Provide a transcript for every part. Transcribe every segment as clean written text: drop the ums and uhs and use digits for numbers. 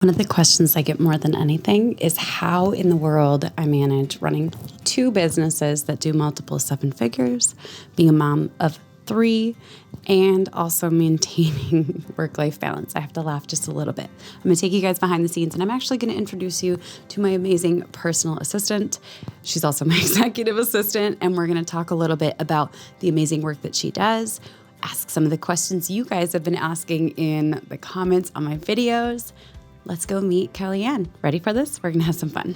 One of the questions I get more than anything is how in the world I manage running 2 businesses that do multiple 7 figures, being a mom of 3, and also maintaining work-life balance. I have to laugh just a little bit. I'm going to take you guys behind the scenes, and I'm actually going to introduce you to my amazing personal assistant. She's also my executive assistant, and we're going to talk a little bit about the amazing work that she does, ask some of the questions you guys have been asking in the comments on my videos. Let's go meet Kellyanne. Ready for this? We're going to have some fun.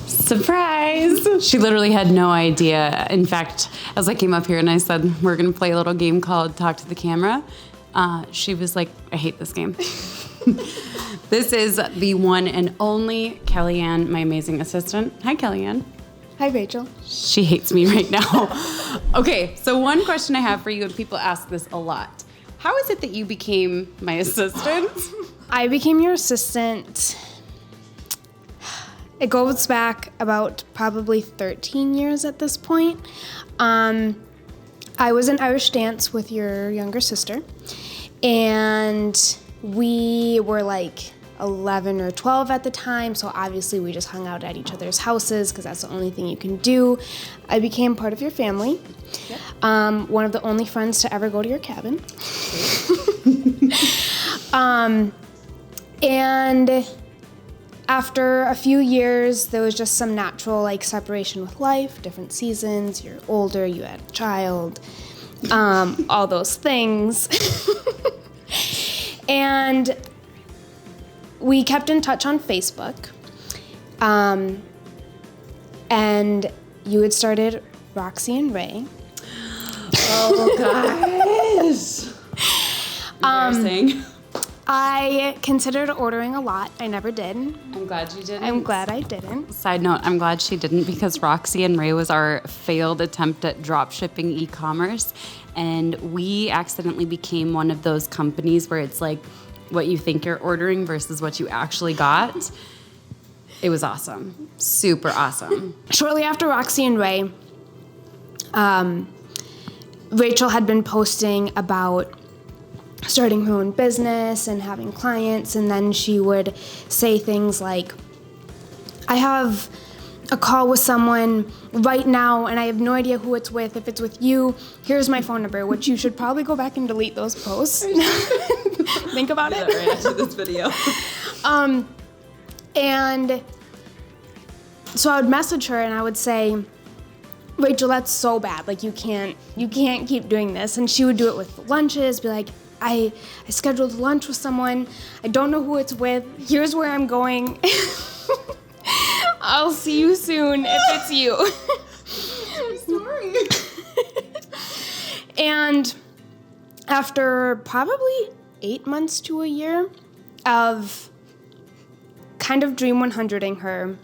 Surprise! She literally had no idea. In fact, as I came up here and I said, we're going to play a little game called Talk to the Camera, she was like, I hate this game. This is the one and only Kellyanne, my amazing assistant. Hi, Kellyanne. Hi, Rachel. She hates me right now. Okay, so one question I have for you, and people ask this a lot. How is it that you became my assistant? I became your assistant. It goes back about probably 13 years at this point. I was in Irish dance with your younger sister, and we were like 11 or 12 at the time, so obviously we just hung out at each other's houses because that's the only thing you can do. I became part of your family. Yep. One of the only friends to ever go to your cabin. And after a few years, there was just some natural separation with life, different seasons, you're older, you had a child, all those things. And we kept in touch on Facebook, and you had started Roxy and Ray. Oh, gosh. Embarrassing. I considered ordering a lot. I never did. I'm glad you didn't. I'm glad I didn't. Side note, I'm glad she didn't because Roxy and Ray was our failed attempt at drop shipping e-commerce, and we accidentally became one of those companies where it's like what you think you're ordering versus what you actually got. It was awesome. Super awesome. Shortly after Roxy and Ray, Rachel had been posting about starting her own business and having clients, and then she would say things like, I have a call with someone right now and I have no idea who it's with. If it's with you, here's my phone number, which you should probably go back and delete those posts. Think about it. Right after this video. And so I would message her and I would say, Rachel, that's so bad. Like, you can't keep doing this. And she would do it with lunches, be like, I scheduled lunch with someone. I don't know who it's with. Here's where I'm going. I'll see you soon if it's you. True story. And after probably 8 months to a year of kind of dream 100ing her,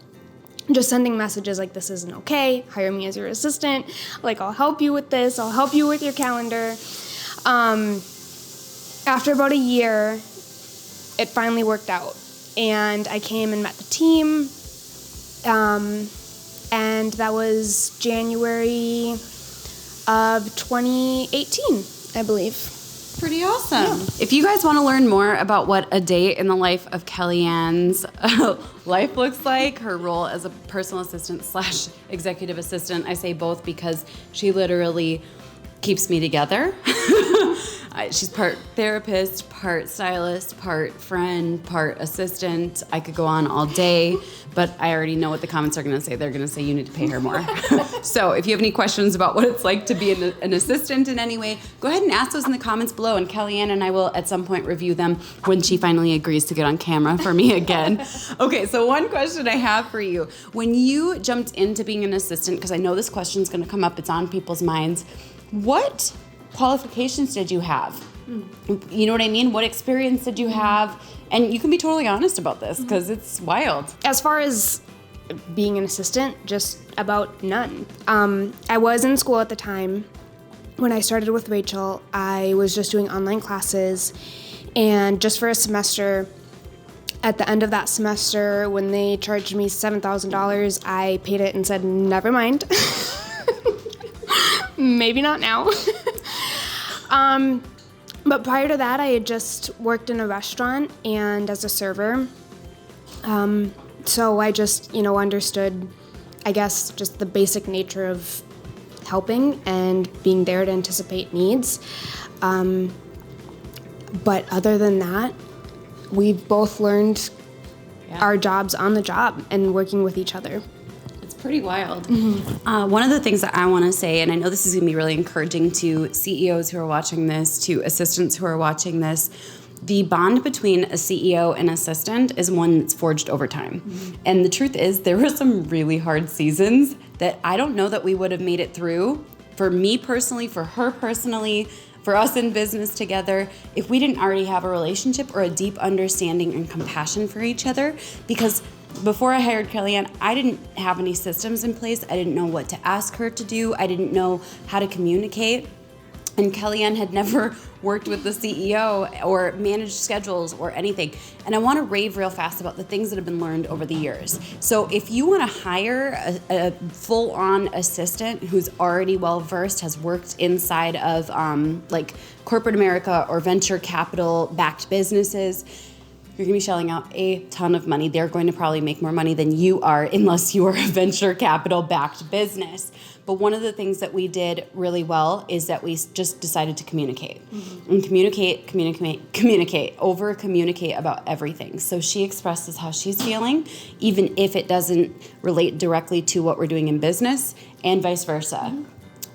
just sending messages like, this isn't okay, hire me as your assistant, like, I'll help you with this, I'll help you with your calendar. After about a year, it finally worked out. And I came and met the team, and that was January of 2018, I believe. Pretty awesome. Yeah. If you guys want to learn more about what a day in the life of Kellyanne's life looks like, her role as a personal assistant / executive assistant, I say both because she literally keeps me together. She's part therapist, part stylist, part friend, part assistant. I could go on all day, but I already know what the comments are going to say. They're going to say you need to pay her more. So if you have any questions about what it's like to be an assistant in any way, go ahead and ask those in the comments below, and Kellyanne and I will at some point review them when she finally agrees to get on camera for me again. Okay, so one question I have for you. When you jumped into being an assistant, because I know this question is going to come up, it's on people's minds, what qualifications did you have? You know what I mean? What experience did you have? And you can be totally honest about this because it's wild. As far as being an assistant, just about none. I was in school at the time. When I started with Rachel, I was just doing online classes, and just for a semester, at the end of that semester, when they charged me $7,000, I paid it and said, never mind. Maybe not now. But prior to that, I had just worked in a restaurant and as a server. So I just, understood, I guess, just the basic nature of helping and being there to anticipate needs. But other than that, we've both learned our jobs on the job and working with each other. It's pretty wild. Mm-hmm. One of the things that I want to say, and I know this is going to be really encouraging to CEOs who are watching this, to assistants who are watching this, the bond between a CEO and assistant is one that's forged over time. Mm-hmm. And the truth is, there were some really hard seasons that I don't know that we would have made it through, for me personally, for her personally, for us in business together, if we didn't already have a relationship or a deep understanding and compassion for each other. Because before I hired Kellyanne, I didn't have any systems in place. I didn't know what to ask her to do. I didn't know how to communicate. And Kellyanne had never worked with the CEO or managed schedules or anything. And I want to rave real fast about the things that have been learned over the years. So if you want to hire a full-on assistant who's already well-versed, has worked inside of like corporate America or venture capital-backed businesses, you're going to be shelling out a ton of money. They're going to probably make more money than you are unless you are a venture capital-backed business. But one of the things that we did really well is that we just decided to communicate. Mm-hmm. And communicate, over-communicate about everything. So she expresses how she's feeling, even if it doesn't relate directly to what we're doing in business, and vice versa. Mm-hmm.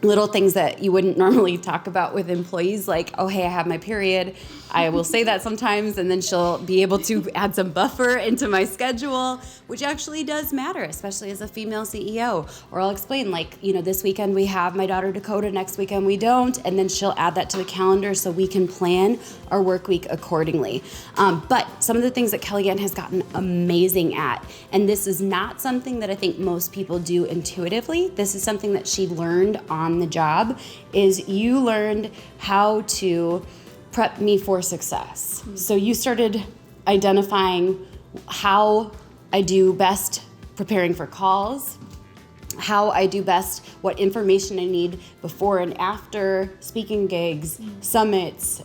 Little things that you wouldn't normally talk about with employees, like, oh, hey, I have my period. I will say that sometimes, and then she'll be able to add some buffer into my schedule, which actually does matter, especially as a female CEO. Or I'll explain, like, this weekend we have my daughter Dakota, next weekend we don't, and then she'll add that to the calendar so we can plan our work week accordingly. But some of the things that Kellyanne has gotten amazing at, and this is not something that I think most people do intuitively, this is something that she learned on the job, is you learned how to prep me for success. Mm-hmm. So you started identifying how I do best preparing for calls, how I do best, what information I need before and after speaking gigs, summits,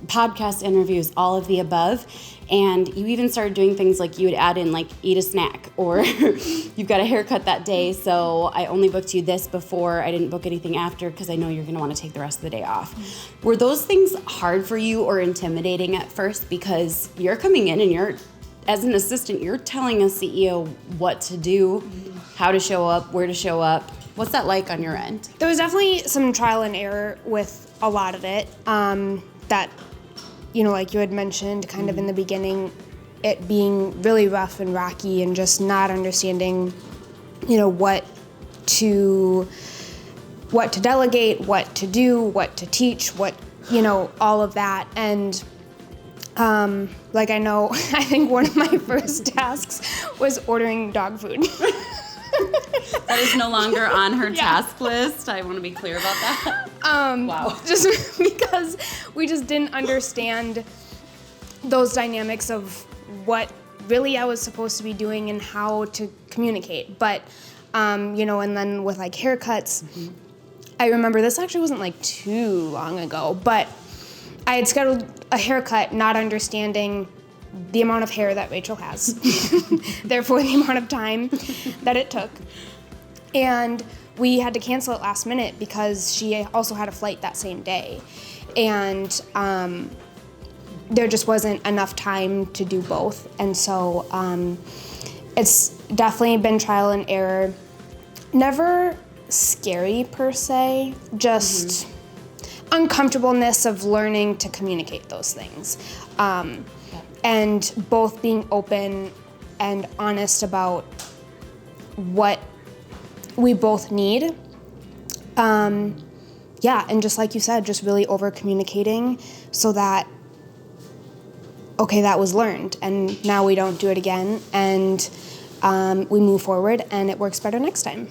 podcast interviews, all of the above. And you even started doing things like you would add in, like, eat a snack, or you've got a haircut that day, so I only booked you this before, I didn't book anything after because I know you're going to want to take the rest of the day off. Mm-hmm. Were those things hard for you or intimidating at first? Because you're coming in and you're, as an assistant, you're telling a CEO what to do, how to show up, where to show up. What's that like on your end? There was definitely some trial and error with a lot of it. That, like you had mentioned kind of in the beginning, it being really rough and rocky and just not understanding, what to delegate, what to do, what to teach, all of that. And I think one of my first tasks was ordering dog food. That is no longer on her task list. I want to be clear about that. Wow. Just because we just didn't understand those dynamics of what really I was supposed to be doing and how to communicate. But, and then with like haircuts, I remember this actually wasn't like too long ago, but I had scheduled a haircut not understanding the amount of hair that Rachel has, therefore the amount of time that it took. And we had to cancel it last minute because she also had a flight that same day. And there just wasn't enough time to do both. And so it's definitely been trial and error. Never scary per se, just uncomfortableness of learning to communicate those things. And both being open and honest about what we both need. And just like you said, just really over communicating so that, okay, that was learned and now we don't do it again, and we move forward and it works better next time.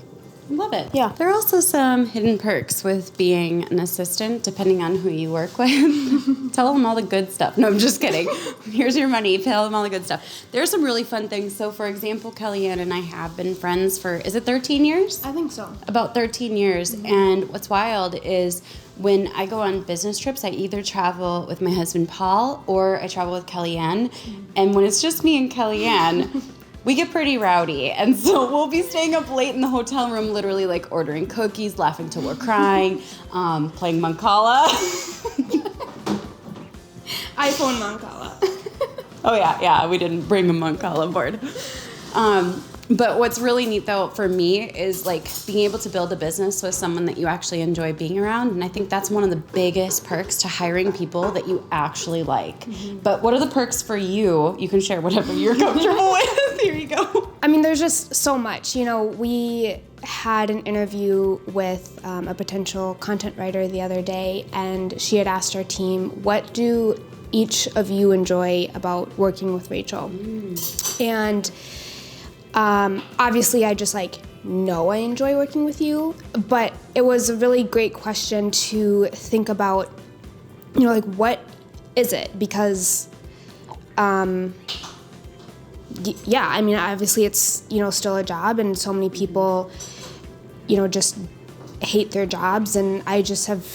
Love it. Yeah. There are also some hidden perks with being an assistant, depending on who you work with. Tell them all the good stuff. No, I'm just kidding. Here's your money. Tell them all the good stuff. There are some really fun things. So, for example, Kellyanne and I have been friends for, is it 13 years? I think so. About 13 years. Mm-hmm. And what's wild is when I go on business trips, I either travel with my husband, Paul, or I travel with Kellyanne. Mm-hmm. And when it's just me and Kellyanne, we get pretty rowdy, and so we'll be staying up late in the hotel room, literally like ordering cookies, laughing till we're crying, playing Mancala. iPhone Mancala. Oh yeah, we didn't bring a Mancala board. But what's really neat though for me is like being able to build a business with someone that you actually enjoy being around, and I think that's one of the biggest perks to hiring people that you actually like. Mm-hmm. But what are the perks for you? You can share whatever you're comfortable with. Here you go. I mean, there's just so much. You know, we had an interview with a potential content writer the other day, and she had asked our team, what do each of you enjoy about working with Rachel? And obviously I just know I enjoy working with you, but it was a really great question to think about, what is it? Because, yeah, I mean, obviously it's, still a job, and so many people, just hate their jobs, and I just have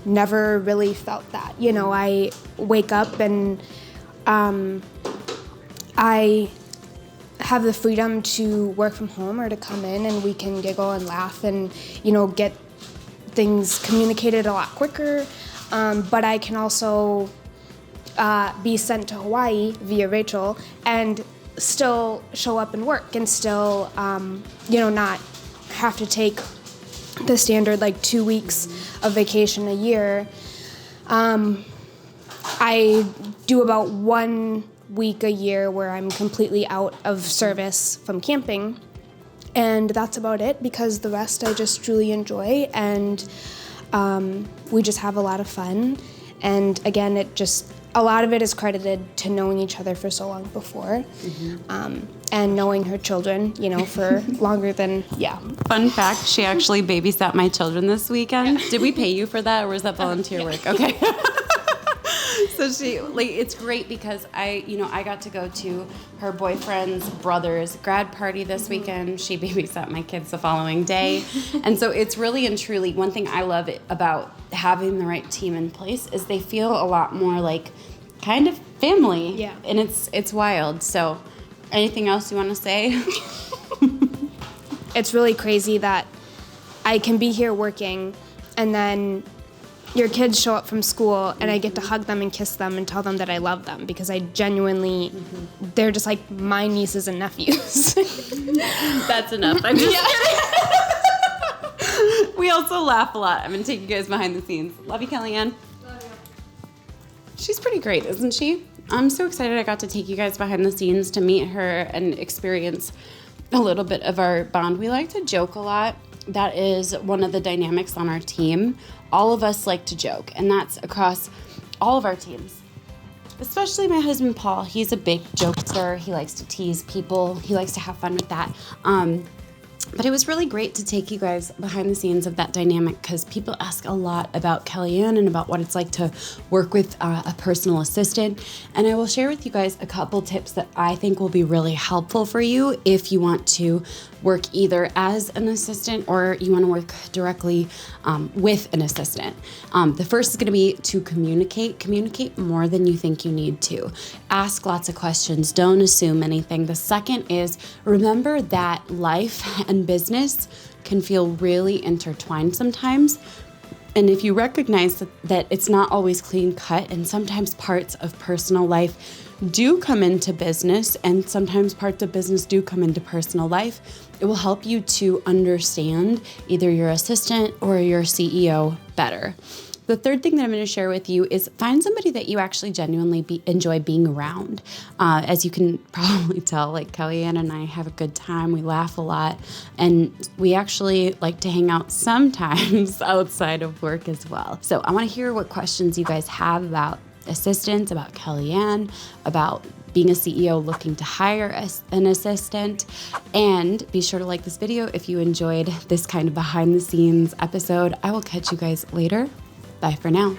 never really felt that. I wake up and I have the freedom to work from home or to come in and we can giggle and laugh and, get things communicated a lot quicker. But I can also be sent to Hawaii via Rachel and still show up and work and still, not have to take the standard 2 weeks of vacation a year. I do about 1 week a year where I'm completely out of service from camping, and that's about it, because the rest I just truly enjoy, and we just have a lot of fun. And again, a lot of it is credited to knowing each other for so long before, and knowing her children, for longer than, yeah. Fun fact, she actually babysat my children this weekend. Did we pay you for that, or was that volunteer work? Okay. So it's great because I got to go to her boyfriend's brother's grad party this weekend. She babysat my kids the following day. And so it's really and truly, one thing I love about having the right team in place is they feel a lot more like kind of family. Yeah. And it's wild. So anything else you want to say? It's really crazy that I can be here working, and then your kids show up from school and I get to hug them and kiss them and tell them that I love them, because I genuinely, they're just like my nieces and nephews. That's enough. I'm just kidding. We also laugh a lot. I'm going to take you guys behind the scenes. Love you, Kellyanne. Love you. She's pretty great, isn't she? I'm so excited I got to take you guys behind the scenes to meet her and experience a little bit of our bond. We like to joke a lot. That is one of the dynamics on our team. All of us like to joke, and that's across all of our teams. Especially my husband, Paul. He's a big jokester. He likes to tease people. He likes to have fun with that. But it was really great to take you guys behind the scenes of that dynamic, because people ask a lot about Kellyanne and about what it's like to work with a personal assistant. And I will share with you guys a couple tips that I think will be really helpful for you if you want to work either as an assistant or you want to work directly with an assistant. The first is going to be to communicate more than you think you need to. Ask lots of questions. Don't assume anything. The second is remember that life and business can feel really intertwined sometimes. And if you recognize that it's not always clean cut, and sometimes parts of personal life do come into business, and sometimes parts of business do come into personal life, it will help you to understand either your assistant or your CEO better. The third thing that I'm going to share with you is find somebody that you actually genuinely enjoy being around. As you can probably tell, Kellyanne and I have a good time. We laugh a lot, and we actually like to hang out sometimes outside of work as well. So I want to hear what questions you guys have about assistants, about Kellyanne, about being a CEO looking to hire an assistant. And be sure to like this video if you enjoyed this kind of behind the scenes episode. I will catch you guys later. Bye for now.